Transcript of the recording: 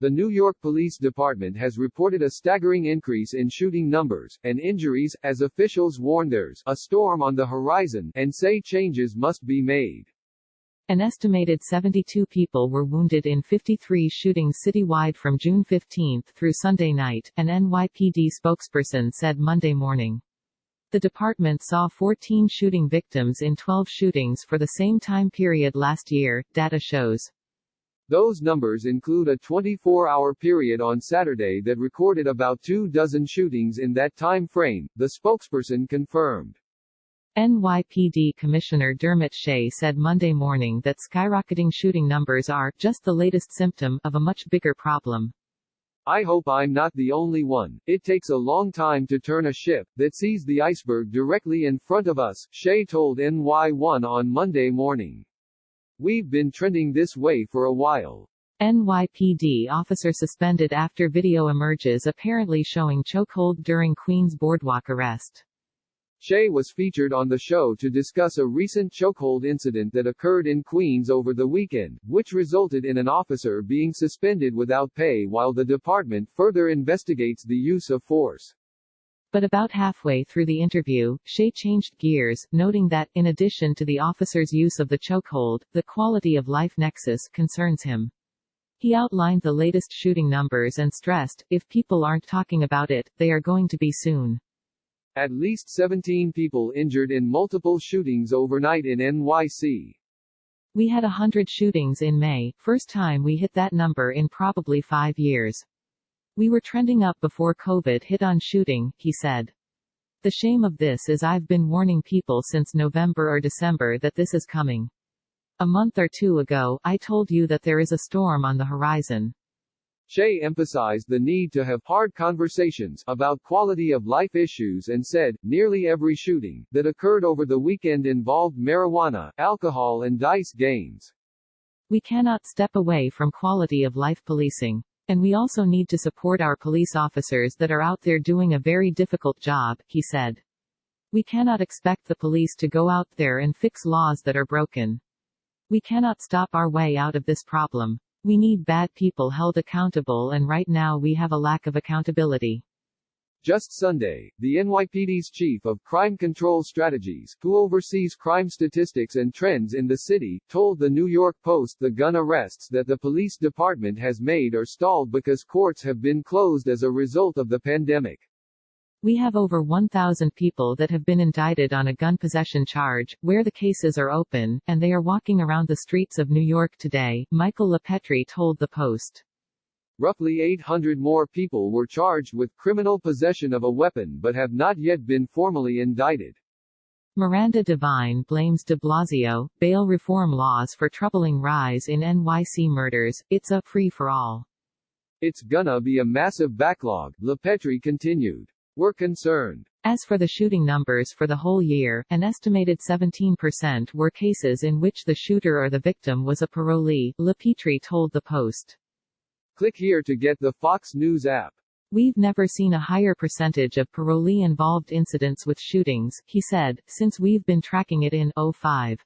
The New York Police Department has reported a staggering increase in shooting numbers and injuries, as officials warn there's a storm on the horizon and say changes must be made. An estimated 72 people were wounded in 53 shootings citywide from June 15 through Sunday night, an NYPD spokesperson said Monday morning. The department saw 14 shooting victims in 12 shootings for the same time period last year, data shows. Those numbers include a 24-hour period on Saturday that recorded about 24 shootings in that time frame, the spokesperson confirmed. NYPD Commissioner Dermot Shea said Monday morning that skyrocketing shooting numbers are just the latest symptom of a much bigger problem. I hope I'm not the only one. It takes a long time to turn a ship that sees the iceberg directly in front of us, Shea told NY1 on Monday morning. We've been trending this way for a while. NYPD officer suspended after video emerges apparently showing chokehold during Queens boardwalk arrest. Shea was featured on the show to discuss a recent chokehold incident that occurred in Queens over the weekend, which resulted in an officer being suspended without pay while the department further investigates the use of force. But about halfway through the interview, Shea changed gears, noting that, in addition to the officer's use of the chokehold, the quality of life nexus concerns him. He outlined the latest shooting numbers and stressed, if people aren't talking about it, they are going to be soon. At least 17 people injured in multiple shootings overnight in NYC. We had 100 shootings in May, first time we hit that number in probably 5 years. We were trending up before COVID hit on shooting, he said. The shame of this is I've been warning people since November or December that this is coming. A month or two ago, I told you that there is a storm on the horizon. Shea emphasized the need to have hard conversations about quality of life issues and said, nearly every shooting that occurred over the weekend involved marijuana, alcohol and dice games. We cannot step away from quality of life policing. And we also need to support our police officers that are out there doing a very difficult job, he said. We cannot expect the police to go out there and fix laws that are broken. We cannot stop our way out of this problem. We need bad people held accountable, and right now we have a lack of accountability. Just Sunday, the NYPD's Chief of Crime Control Strategies, who oversees crime statistics and trends in the city, told the New York Post the gun arrests that the police department has made are stalled because courts have been closed as a result of the pandemic. We have over 1,000 people that have been indicted on a gun possession charge, where the cases are open, and they are walking around the streets of New York today, Michael LaPetri told the Post. Roughly 800 more people were charged with criminal possession of a weapon but have not yet been formally indicted. Miranda Devine blames de Blasio, bail reform laws for troubling rise in NYC murders. It's a free-for-all. It's gonna be a massive backlog, LaPetri continued. We're concerned. As for the shooting numbers for the whole year, an estimated 17% were cases in which the shooter or the victim was a parolee, LaPetri told the Post. Click here to get the Fox News app. We've never seen a higher percentage of parolee-involved incidents with shootings, he said, since we've been tracking it in 2005.